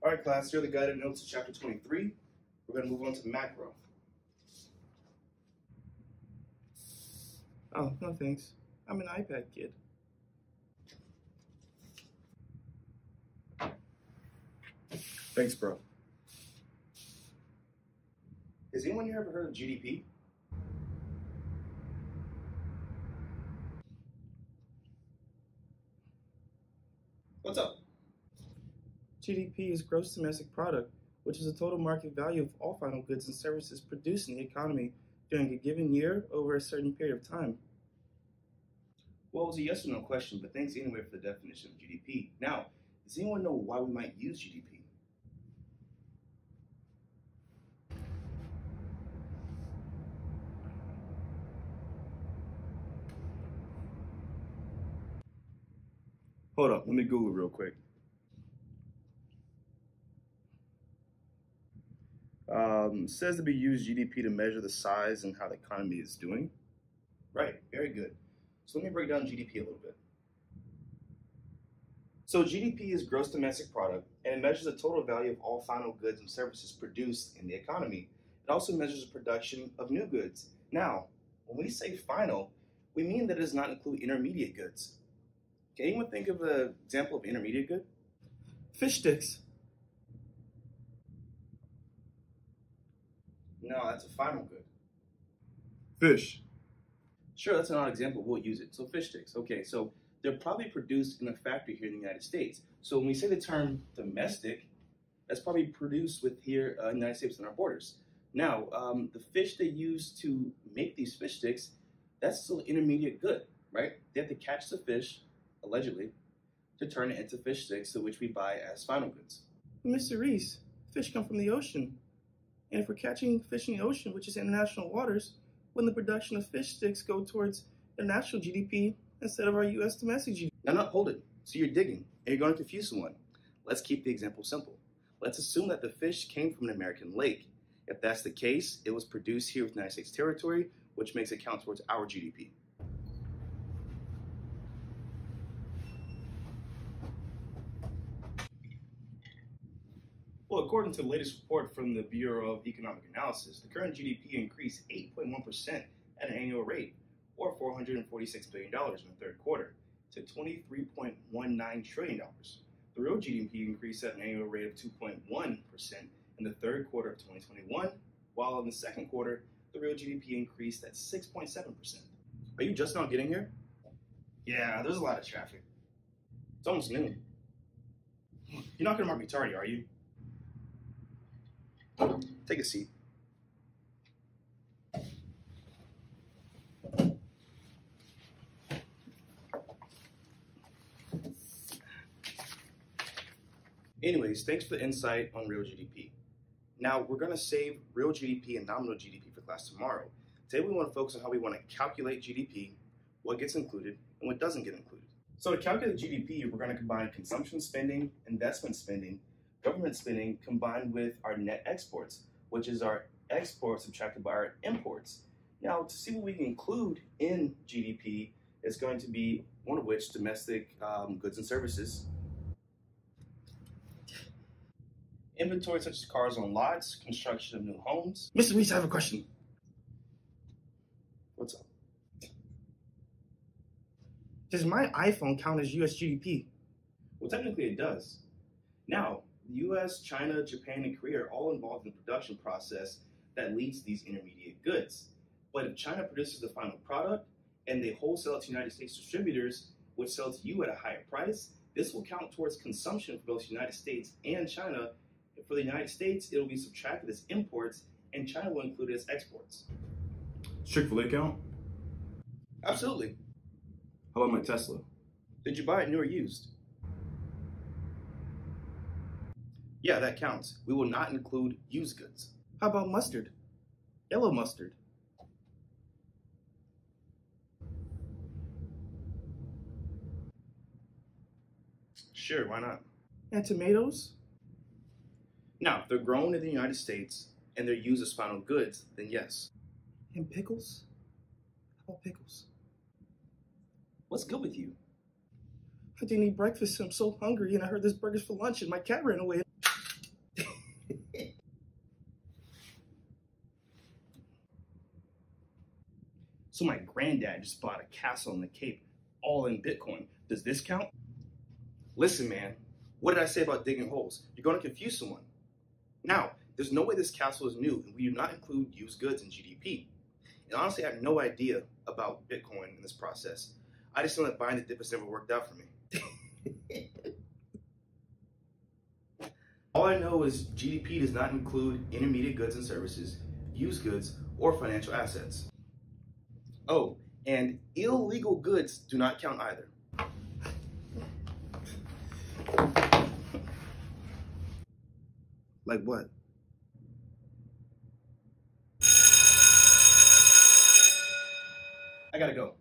All right, class, here are the guided notes of chapter 23. We're going to move on to macro. Oh, no thanks. I'm an iPad kid. Thanks, bro. Has anyone here ever heard of GDP? What's up? GDP is gross domestic product, which is the total market value of all final goods and services produced in the economy during a given year over a certain period of time. Well, it was a yes or no question, but thanks anyway for the definition of GDP. Now, does anyone know why we might use GDP? Hold up, let me Google real quick. Says that we use GDP to measure the size and how the economy is doing. Right, very good. So let me break down GDP a little bit. So GDP is gross domestic product, and it measures the total value of all final goods and services produced in the economy. It also measures the production of new goods. Now, when we say final, we mean that it does not include intermediate goods. Can anyone think of an example of intermediate good? Fish sticks. No, that's a final good. Fish. Sure, that's not an example. We'll use it. So fish sticks. Okay, so they're probably produced in a factory here in the United States. So when we say the term domestic, that's probably produced with here in the United States on our borders. Now, the fish they use to make these fish sticks, that's still intermediate good, right? They have to catch the fish, allegedly, to turn it into fish sticks, so which we buy as final goods. Mr. Reese, fish come from the ocean. And if we're catching fish in the ocean, which is international waters, wouldn't the production of fish sticks go towards international GDP instead of our U.S. domestic GDP? Now, hold it. So you're digging, and you're going to confuse someone. Let's keep the example simple. Let's assume that the fish came from an American lake. If that's the case, it was produced here with the United States territory, which makes it count towards our GDP. Well, according to the latest report from the Bureau of Economic Analysis, the current GDP increased 8.1% at an annual rate, or $446 billion in the third quarter, to $23.19 trillion. The real GDP increased at an annual rate of 2.1% in the third quarter of 2021, while in the second quarter, the real GDP increased at 6.7%. Are you just now getting here? Yeah, there's a lot of traffic. It's almost noon. You're not going to mark me tardy, are you? Take a seat. Anyways, thanks for the insight on real GDP. Now, we're going to save real GDP and nominal GDP for class tomorrow. Today, we want to focus on how we want to calculate GDP, what gets included, and what doesn't get included. So to calculate GDP, we're going to combine consumption spending, investment spending, government spending combined with our net exports, which is our exports subtracted by our imports. Now, to see what we can include in GDP is going to be one of which domestic goods and services, inventory such as cars on lots, construction of new homes. Mr. Reese, I have a question. What's up? Does my iPhone count as U.S. GDP? Well, technically it does. Now, the US, China, Japan, and Korea are all involved in the production process that leads to these intermediate goods. But if China produces the final product and they wholesale it to United States distributors, which sell to you at a higher price, this will count towards consumption for both the United States and China. For the United States, it will be subtracted as imports, and China will include it as exports. Chick-fil-A count? Absolutely. How about my Tesla? Did you buy it new or used? Yeah, that counts. We will not include used goods. How about mustard? Yellow mustard. Sure, why not? And tomatoes? Now, if they're grown in the United States and they're used as final goods, then yes. And pickles? How about pickles? What's good with you? I didn't eat breakfast, so I'm so hungry, and I heard this burger's for lunch, and my cat ran away. So my granddad just bought a castle in the Cape, all in Bitcoin. Does this count? Listen, man, what did I say about digging holes? You're going to confuse someone. Now, there's no way this castle is new, and we do not include used goods in GDP. And honestly, I have no idea about Bitcoin in this process. I just know that buying the dip has never worked out for me. All I know is GDP does not include intermediate goods and services, used goods, or financial assets. Oh, and illegal goods do not count either. Like what? I gotta go.